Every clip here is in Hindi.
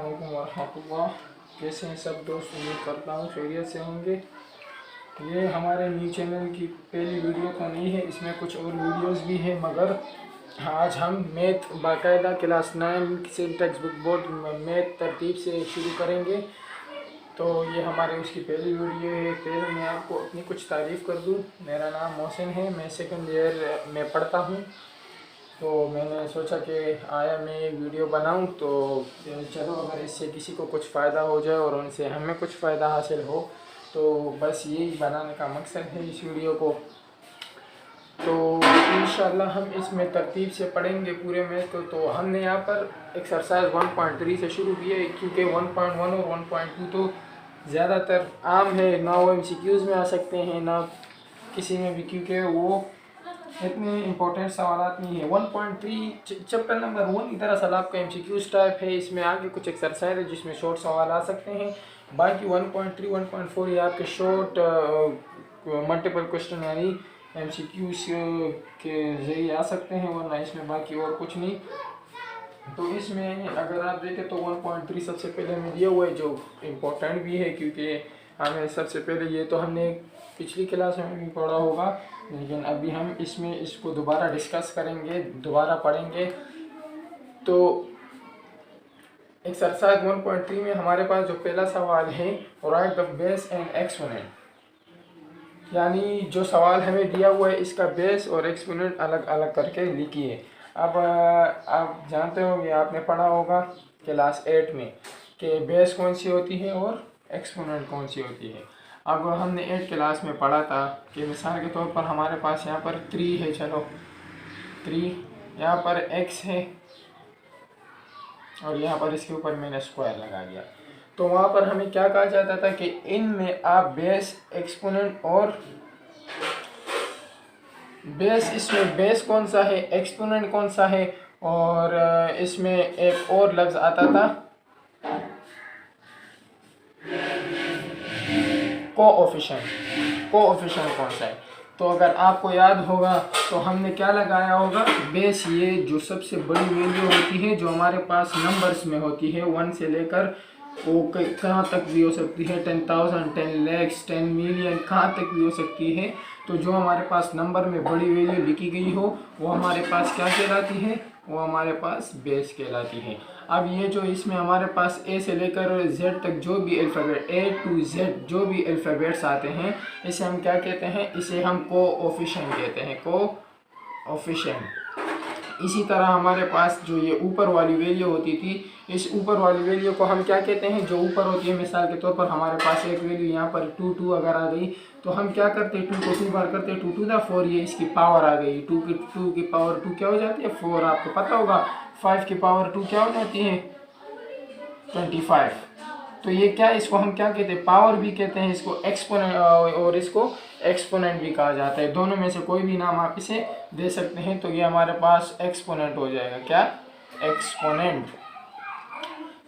वालेकुम वरहमतुल्लाह। कैसे हैं सब दोस्त? उम्मीद करता हूँ खैरियत से होंगे। ये हमारे न्यू चैनल की पहली वीडियो तो नहीं है, इसमें कुछ और वीडियोस भी है, मगर आज हम मैथ बाकायदा क्लास 9 से टेक्स्ट बुक बोर्ड मैथ तरतीब से शुरू करेंगे। तो ये हमारे उसकी पहली वीडियो है। पहले मैं आपको अपनी कुछ तारीफ़ कर दूँ। मेरा नाम मोहसिन है, मैं सेकंड ईयर में पढ़ता हूँ। तो मैंने सोचा कि आया मैं एक वीडियो बनाऊं, तो चलो अगर इससे किसी को कुछ फ़ायदा हो जाए और उनसे हमें कुछ फ़ायदा हासिल हो, तो बस यही बनाने का मकसद है इस वीडियो को। तो इंशाल्लाह हम इसमें तरतीब से पढ़ेंगे पूरे मैथ को। तो हमने यहाँ पर एक्सरसाइज 1.3 से शुरू किया है, क्योंकि 1.1 और 1.2 तो ज़्यादातर आम है, ना वो MCQs में आ सकते हैं ना किसी में भी, क्योंकि वो इतने इम्पोर्टेंट सवाल नहीं है। 1.3 चैप्टर नंबर 1 दरअसल आपका MCQs टाइप है। इसमें आगे कुछ एक्सरसाइज है जिसमें शॉर्ट सवाल आ सकते हैं। बाकी 1.3 1.4 ये आपके शॉर्ट मल्टीपल क्वेश्चन यानी MCQs के जरिए आ सकते हैं, वरना इसमें बाकी और कुछ नहीं। तो इसमें अगर आप देखें तो 1.3 सबसे पहले में दिया हुआ है, जो इम्पोर्टेंट भी है, क्योंकि हमें सबसे पहले ये तो हमने पिछली क्लास में भी पढ़ा होगा, लेकिन अभी हम इसमें इसको दोबारा डिस्कस करेंगे, दोबारा पढ़ेंगे। तो एक्सरसाइज 1.3 में हमारे पास जो पहला सवाल है, right the base and exponent, यानी जो सवाल हमें दिया हुआ है इसका बेस और एक्सपोनेंट अलग अलग करके लिखिए। अब आप जानते हो, ये आपने पढ़ा होगा क्लास 8 में कि बेस कौन सी होती है और एक्सपोनेंट कौन सी होती है। अब हमने 8 क्लास में पढ़ा था कि मिसाल के तौर पर हमारे पास यहाँ पर 3 है, चलो 3, यहाँ पर x है और यहाँ पर इसके ऊपर मैंने स्क्वायर लगा दिया। तो वहाँ पर हमें क्या कहा जाता था कि इनमें आप बेस, एक्सपोनेंट और बेस, इसमें बेस कौन सा है, एक्सपोनेंट कौन सा है, और इसमें एक और लफ्ज़ आता था कोएफिशिएंट। कोएफिशिएंट कौन सा है? तो अगर आपको याद होगा तो हमने क्या लगाया होगा, बेस, ये जो सबसे बड़ी वैल्यू होती है जो हमारे पास नंबर्स में होती है, 1 से लेकर वो कहाँ तक भी हो सकती है, 10,000, 10 lakhs, 10 million, कहाँ तक भी हो सकती है। तो जो हमारे पास नंबर में बड़ी वैल्यू लिखी गई हो वो हमारे पास क्या कहलाती है, वो हमारे पास बेस कहलाती है। अब ये जो इसमें हमारे पास A से लेकर Z तक जो भी अल्फ़ाबेट, A to Z जो भी अल्फ़ाबेट्स आते हैं, इसे हम क्या कहते हैं, इसे हम कोएफिशिएंट कहते हैं, कोएफिशिएंट। इसी तरह हमारे पास जो ये ऊपर वाली वैल्यू होती थी, इस ऊपर वाली वैल्यू को हम क्या कहते हैं, जो ऊपर होती है, मिसाल के तौर पर हमारे पास एक वैल्यू यहाँ पर 2 अगर आ गई, तो हम क्या करते हैं, 2 को 2 बार करते हैं, 2 to the 4, ये इसकी पावर आ गई, 2 की पावर 2 क्या हो जाती है, 4। आपको पता होगा 5 की पावर 2 क्या हो जाती है, 25। तो ये क्या, इसको हम क्या कहते हैं, पावर भी कहते हैं, इसको एक्सपोनेंट और इसको एक्सपोनेंट भी कहा जाता है। दोनों में से कोई भी नाम आप इसे दे सकते हैं। तो ये हमारे पास एक्सपोनेंट हो जाएगा, क्या, एक्सपोनेंट।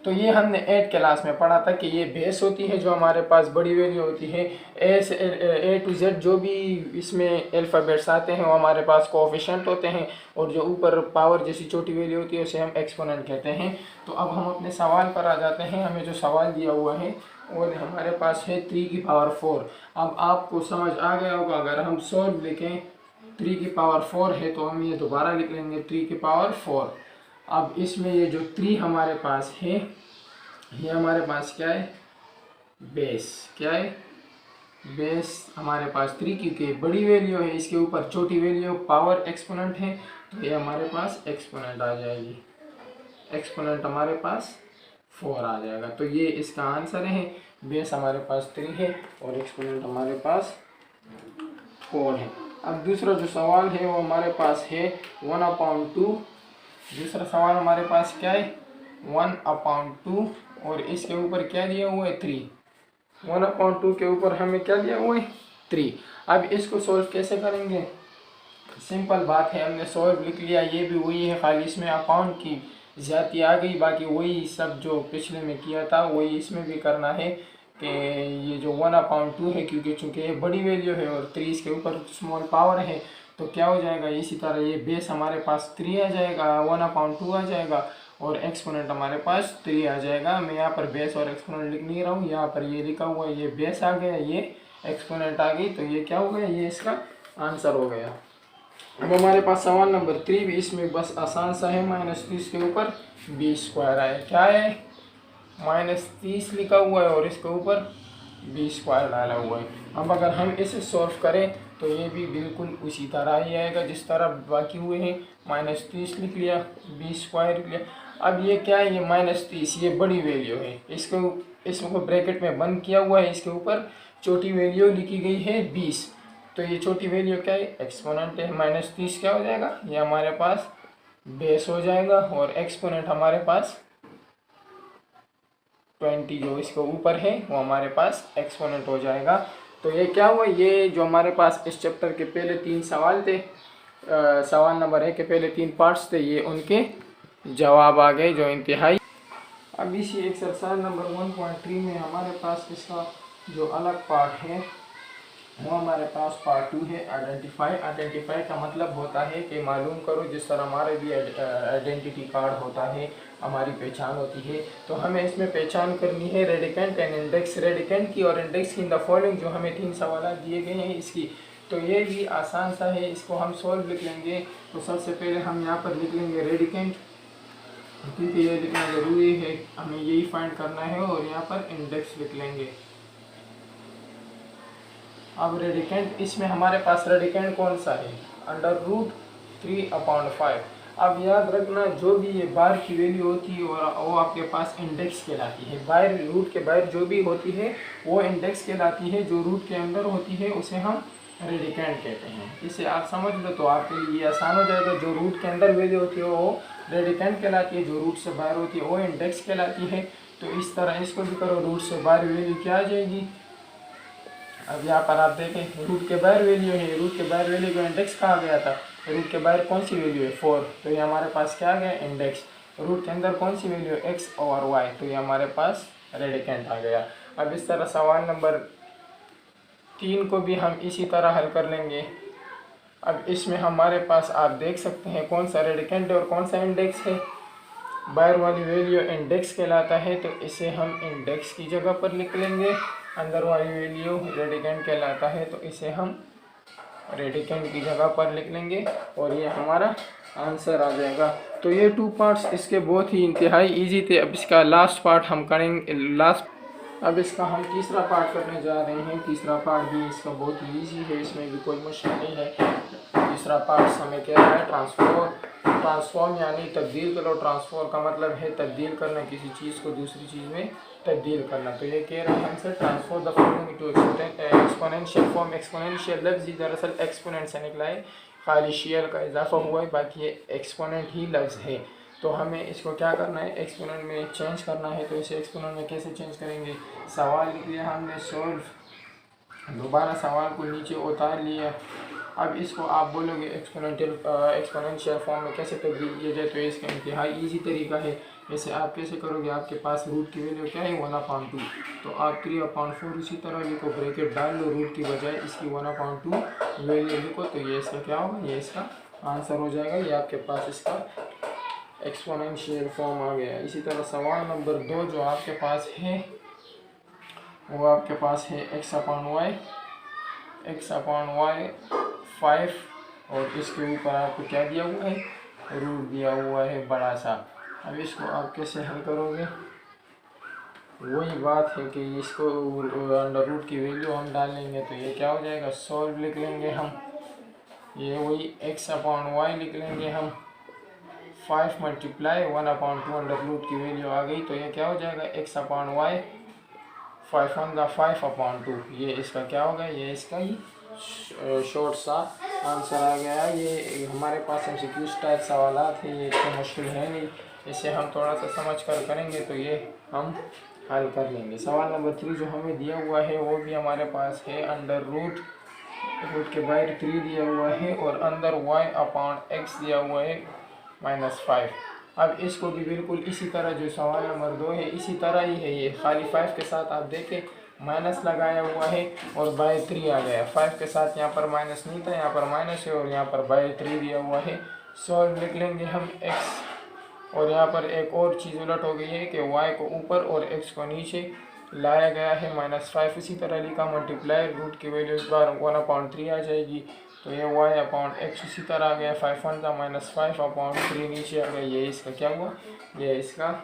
तो ये हमने 8 क्लास में पढ़ा था कि ये बेस होती है जो हमारे पास बड़ी वैल्यू होती है। A to Z जो भी इसमें अल्फ़ाबेट्स आते हैं वो हमारे पास कोएफिशिएंट होते हैं, और जो ऊपर पावर जैसी छोटी वैल्यू होती है उसे हम एक्सपोनेंट कहते हैं। तो अब हम अपने सवाल पर आ जाते हैं। हमें जो सवाल दिया हुआ है और हमारे पास है 3 की पावर 4। अब आपको समझ आ गया होगा, अगर हम सोल्व लिखें 3 की पावर 4 है तो हम ये दोबारा लिख लेंगे 3 की पावर 4। अब इसमें ये जो 3 हमारे पास है, ये हमारे पास क्या है, बेस। क्या है, बेस हमारे पास 3, क्योंकि बड़ी वैल्यू है, इसके ऊपर छोटी वैल्यू पावर एक्सपोनेंट है, तो ये हमारे पास एक्सपोनेंट आ जाएगी, एक्सपोनेंट हमारे पास 4 आ जाएगा। तो ये इसका आंसर है। बेस हमारे पास 3 है और एक्सपोनेंट हमारे पास 4 है। अब दूसरा जो सवाल है वो हमारे पास है 1/2। दूसरा सवाल हमारे पास क्या है, 1/2, और इसके ऊपर क्या दिया हुआ है, 3। 1/2 के ऊपर हमें क्या दिया हुआ है, 3। अब इसको सॉल्व कैसे करेंगे, सिंपल बात है, हमने सॉल्व लिख लिया, ये भी वही है, खाली इसमें अकाउंट की ज़्यादती आ गई, बाकी वही सब जो पिछले में किया था वही इसमें भी करना है। कि ये जो 1/2 है, क्योंकि चूँकि ये बड़ी वैल्यू है और 3 इसके ऊपर स्मॉल पावर है, तो क्या हो जाएगा, इसी तरह ये बेस हमारे पास 3 आ जाएगा, 1/2 आ जाएगा, और एक्सपोनेंट हमारे पास 3 आ जाएगा। मैं यहाँ पर बेस और एक्सपोनेंट लिख नहीं रहा हूँ, यहाँ पर ये लिखा हुआ है, ये बेस आ गया, ये एक्सपोनेंट आ गई, तो ये क्या हो गया, ये इसका आंसर हो गया। अब हमारे पास सवाल नंबर 3 भी, इसमें बस आसान सा है, -30 के ऊपर b² आए, क्या है, -30 लिखा हुआ है और इसके ऊपर b² डाला हुआ है। अब अगर हम इसे सॉल्व करें तो ये भी बिल्कुल उसी तरह ही आएगा जिस तरह बाकी हुए हैं। -30 लिख लिया, b² लिख लिया। अब ये क्या है, ये -30, ये बड़ी वैल्यू है, इसको ब्रैकेट में बंद किया हुआ है, इसके ऊपर छोटी वैल्यू लिखी गई है 20, तो ये छोटी वैल्यू क्या है, एक्सपोनेंट है। -30 क्या हो जाएगा, ये हमारे पास बेस हो जाएगा और एक्सपोनेंट हमारे पास 20 जो इसके ऊपर है वो हमारे पास एक्सपोनेंट हो जाएगा। तो ये क्या हुआ, ये जो हमारे पास इस चैप्टर के पहले 3 सवाल थे, सवाल नंबर 1 के पहले 3 पार्ट्स थे, ये उनके जवाब आ गए जो इंतहाई। अब इसी एक्सरसाइज नंबर 1.3 में हमारे पास इसका जो अलग पार्ट है वो हमारे पास पार्ट 2 है, आइडेंटिफाई का मतलब होता है कि मालूम करो, जिस तरह हमारे भी आइडेंटिटी कार्ड होता है, हमारी पहचान होती है, तो हमें इसमें पहचान करनी है रेडिकेंट एंड इंडेक्स, रेडिकेंट की और इंडेक्स की इन द फॉलोइंग, जो हमें 3 सवाल दिए गए हैं इसकी। तो ये भी आसान सा है, इसको हम सॉल्व लिख लेंगे। तो सबसे पहले हम यहाँ पर लिख लेंगे रेडिकेंट, क्योंकि ये लिखना ज़रूरी है, हमें यही फाइंड करना है, और यहाँ पर इंडेक्स लिख लेंगे। अब रेडिकेंट, इसमें हमारे पास रेडिकेंट कौन सा है, √3/5। अब याद रखना, जो भी ये बाहर की वैल्यू होती है वो आपके पास इंडेक्स कहलाती है, बाहर रूट के बाहर जो भी होती है वो इंडेक्स कहलाती है, जो रूट के अंदर होती है उसे हम रेडिकेंट कहते हैं। इसे आप समझ लो तो आपके लिए ये आसान हो जाएगा, जो रूट के अंदर वैल्यू होती है वो रेडिकेंट कहलाती है, जो रूट से बाहर होती है वो इंडेक्स कहलाती है। तो इस तरह इसको भी करो, रूट से बाहर वैल्यू क्या आ जाएगी। अब यहाँ पर आप देखें, रूट के बाहर वैल्यू है, रूट के बाहर वैल्यू को इंडेक्स कहा गया था, रूट के बाहर कौन सी वैल्यू है 4, तो ये हमारे पास क्या आ गया, इंडेक्स। रूट के अंदर कौन सी वैल्यू है x और y, तो ये हमारे पास रेडिकेंट आ गया। अब इस तरह सवाल नंबर 3 को भी हम इसी तरह हल कर लेंगे। अब इसमें हमारे पास आप देख सकते हैं कौन सा रेडिकेंट है और कौन सा इंडेक्स है। बाहर वाली वैल्यू इंडेक्स कहलाता है, तो इसे हम इंडेक्स की जगह पर लिख लेंगे। अंदर वाली वैल्यू रेडिकेंट कहलाता है, तो इसे हम रेडिकेंट की जगह पर लिख लेंगे और ये हमारा आंसर आ जाएगा। तो ये 2 पार्ट्स इसके बहुत ही इंतहाई इजी थे। अब इसका लास्ट पार्ट हम करेंगे, अब इसका हम तीसरा पार्ट करने जा रहे हैं। तीसरा पार्ट भी इसका बहुत ही ईजी है, इसमें भी कोई मुश्किल नहीं है। तीसरा पार्ट हमें कह रहा है ट्रांसफॉर्म यानी तब्दील करो। ट्रांसफॉर्म का मतलब है तब्दील करना, किसी चीज़ को दूसरी चीज़ में तब्दील करना। तो ये कह रहा है हमसे transform the following into exponential form. Exponential लफ्ज़ ही दरअसल एक्सपोनेंट से निकला है, खाली शियल का इजाफा हुआ है, बाकी ये एक्सपोनेंट ही लफ्ज़ है। तो हमें इसको क्या करना है, एक्सपोनेंट में चेंज करना है। तो इसे एक्सपोनेंट में कैसे चेंज करेंगे, सवाल लिख लिया हमने सॉल्व, दोबारा सवाल को नीचे उतार लिया। अब इसको आप बोलोगे एक्सपोनेंशियल फॉर्म में कैसे तब्दील किया जाए, तो इसका इंतहाई ईजी तरीका है। वैसे आप कैसे करोगे, आपके पास रूट की वैल्यू क्या है 1/2, तो आप 3/4 इसी तरह लिखो, ब्रैकेट डाल लो, रूट की बजाय इसकी 1/2 वैल्यू लिखो, तो ये इसका क्या होगा, ये इसका आंसर हो जाएगा। ये आपके पास इसका एक्सपोनेंशियल फॉर्म आ गया। इसी तरह सवाल नंबर 2 जो आपके पास है वो आपके पास है x/y 5, और इसके ऊपर आपको क्या दिया हुआ है, रूट दिया हुआ है बड़ा सा। अब इसको आप कैसे हल करोगे, वही बात है कि इसको अंडर रूट की वैल्यू हम डाल लेंगे, तो ये क्या हो जाएगा, सॉल्व लिख लेंगे हम, ये वही x/y लिख लेंगे हम। 5 मल्टीप्लाई 1/2 अंडर रूट की वैल्यू आ गई, तो ये क्या हो जाएगा x/y 5/2। ये इसका क्या होगा, ये इसका ही शॉर्ट सा आंसर आ गया। ये हमारे पास MCQ स्टाइल सवालात है, ये इतना मुश्किल है नहीं, इसे हम थोड़ा सा समझ कर करेंगे तो ये हम हल कर लेंगे। सवाल नंबर 3 जो हमें दिया हुआ है वो भी हमारे पास है, अंडर रूट के बाहर 3 दिया हुआ है और अंदर y/x दिया हुआ है -5। अब इसको भी बिल्कुल इसी तरह जो सवाल नंबर 2 है इसी तरह ही है, ये खाली 5 के साथ आप देखें माइनस लगाया हुआ है और बाय 3 आ गया। 5 के साथ यहाँ पर माइनस नहीं था, यहाँ पर माइनस है और यहाँ पर बाय 3 दिया हुआ है। सॉल्व लिख लेंगे हम x और यहाँ पर एक और चीज़ उलट हो गई है कि y को ऊपर और x को नीचे लाया गया है -5। इसी तरह लिखा मल्टीप्लाई, रूट की वैल्यू इस बार 1/3 आ जाएगी, तो ये y/x उसी तरह आ गया, 5 1 का -5/3 नीचे आ गया। ये इसका क्या हुआ, ये इसका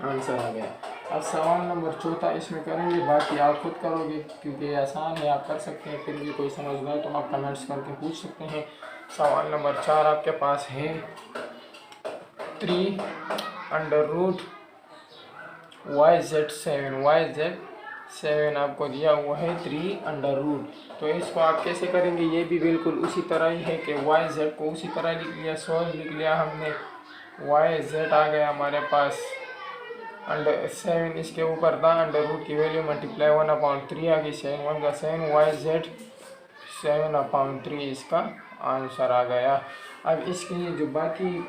आंसर आ गया। अब सवाल नंबर 4 इसमें करेंगे, बाकी आप खुद करोगे क्योंकि ये आसान है, आप कर सकते हैं। फिर भी कोई समझ ना तो आप कमेंट्स करके पूछ सकते हैं। सवाल नंबर 4 आपके पास है 3√YZ7। YZ7 आपको दिया हुआ है 3√। तो इसको आप कैसे करेंगे, ये भी बिल्कुल उसी तरह ही है कि YZ को उसी तरह लिख लिया, सोल्व लिख लिया हमने। YZ आ गया हमारे पास √7, इसके ऊपर था √रूट की वैल्यू मल्टीप्लाई 1/3 आ गई, 7 1 का 7, YZ 7/3 इसका आंसर आ गया। अब इसके लिए जो बाकी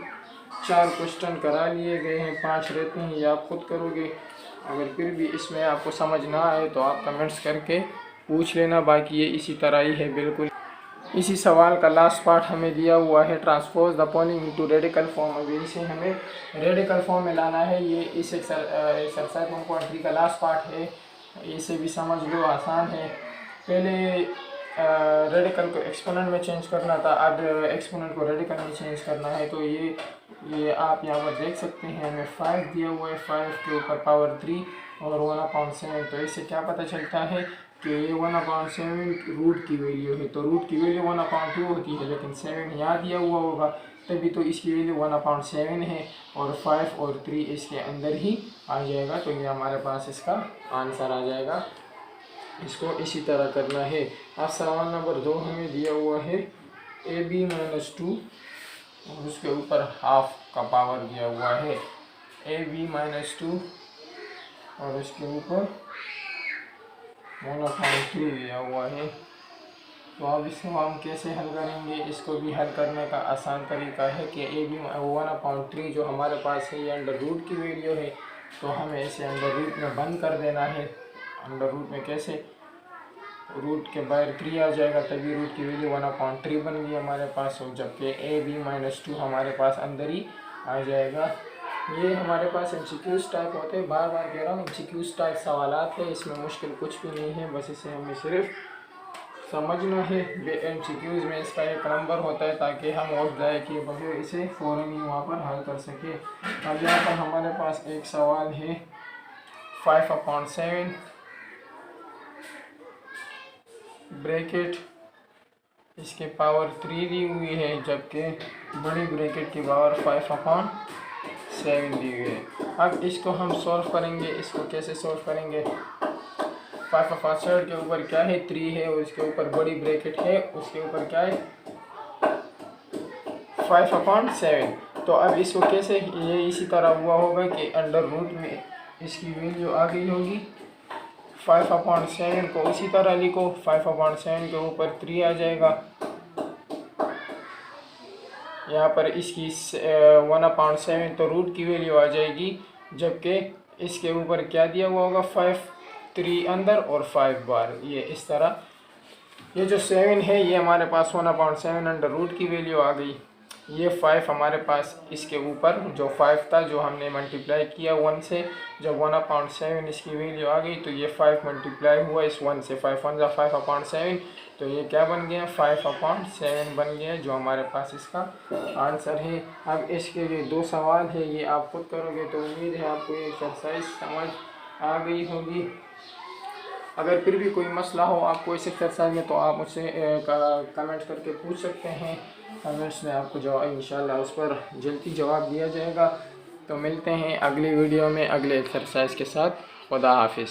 4 क्वेश्चन करा लिए गए हैं, 5 रहते हैं, ये आप खुद करोगे। अगर फिर भी इसमें आपको समझ ना आए तो आप कमेंट्स करके पूछ लेना, बाकी ये इसी तरह ही है बिल्कुल। इसी सवाल का लास्ट पार्ट हमें दिया हुआ है, transpose the following into radical form. अभी इसे हमें रेडिकल फॉर्म में लाना है। ये इस एक्सरसाइज 1.3 का लास्ट पार्ट है, इसे भी समझ लो, आसान है। पहले रेडिकल को एक्सपोनेंट में चेंज करना था, अब एक्सपोनेंट को रेडिकल में चेंज करना है। तो ये आप यहाँ पर देख सकते हैं, हमें 5 दिया हुआ है, 5 के ऊपर पावर 3 और 1/7। तो इससे क्या पता चलता है कि ये 1/7 रूट की वैल्यू है। तो रूट की वैल्यू 1/2 होती है, लेकिन 7 यहाँ दिया हुआ होगा, तभी तो इसकी वैल्यू 1/7 है, और 5 और 3 इसके अंदर ही आ जाएगा। तो ये हमारे पास इसका आंसर आ जाएगा। इसको इसी तरह करना है। अब सवाल नंबर 2 हमें दिया हुआ है AB - 2 और उसके ऊपर हाफ का पावर दिया हुआ है, AB - 2 और उसके ऊपर 1/3 दिया हुआ है। तो अब इसको हम कैसे हल करेंगे, इसको भी हल करने का आसान तरीका है कि AB 1/3 जो हमारे पास है ये √रूट की वैल्यू है, तो हमें इसे √रूट में बंद कर देना है। √रूट में कैसे, रूट के बाहर 3 आ जाएगा, तभी रूट की वैल्यू 1/3 बन गई हमारे पास, और जबकि AB - 2 हमारे पास अंदर ही आ जाएगा। ये हमारे पास MCQs टाइप होते हैं, बार बार कह रहा हूँ MCQs टाइप सवालात है, इसमें मुश्किल कुछ भी नहीं है, बस इसे हमें सिर्फ समझना है। MCQs में इसका एक नंबर होता है ताकि हम वक्त जाए कि बगैर इसे फ़ौरन ही वहाँ पर हल कर सके। अब यहाँ पर हमारे पास एक सवाल है 5/7 ब्रैकेट, इसके पावर 3 दी हुई है, जबकि बड़ी ब्रैकेट की पावर 5/7 दी हुई है। अब इसको हम सॉल्व करेंगे। इसको कैसे सॉल्व करेंगे, 5/7 के ऊपर क्या है, 3 है, और इसके ऊपर बड़ी ब्रैकेट है, उसके ऊपर क्या है, 5/7। तो अब इसको कैसे, ये इसी तरह हुआ होगा कि √रूट में इसकी वैल्यू आ गई होगी, 5/7 को उसी तरह लिखो, 5/7 के ऊपर 3 आ जाएगा, यहाँ पर इसकी 1/7 तो रूट की वैल्यू आ जाएगी, जबकि इसके ऊपर क्या दिया हुआ होगा, 5 3 अंदर और 5 बाहर। ये इस तरह, ये जो 7 है ये हमारे पास 1/7 √रूट की वैल्यू आ गई। ये 5 हमारे पास इसके ऊपर जो 5 था, जो हमने मल्टीप्लाई किया 1 से, जब 1/7 इसकी वैल्यू आ गई तो ये 5 मल्टीप्लाई हुआ इस 1 से, 5 1 का 5/7, तो ये क्या बन गया, 5/7 बन गया, जो हमारे पास इसका आंसर है। अब इसके लिए 2 सवाल है, ये आप खुद करोगे, तो उम्मीद है आपको ये एक्सरसाइज समझ आ गई होगी। अगर फिर भी कोई मसला हो आपको इस एक्सरसाइज में, तो आप मुझसे कमेंट करके पूछ सकते हैं। कमेंट्स में आपको जवाब इंशाल्लाह उस पर जल्दी जवाब दिया जाएगा। तो मिलते हैं अगली वीडियो में अगले एक्सरसाइज के साथ। खुदा हाफिज़।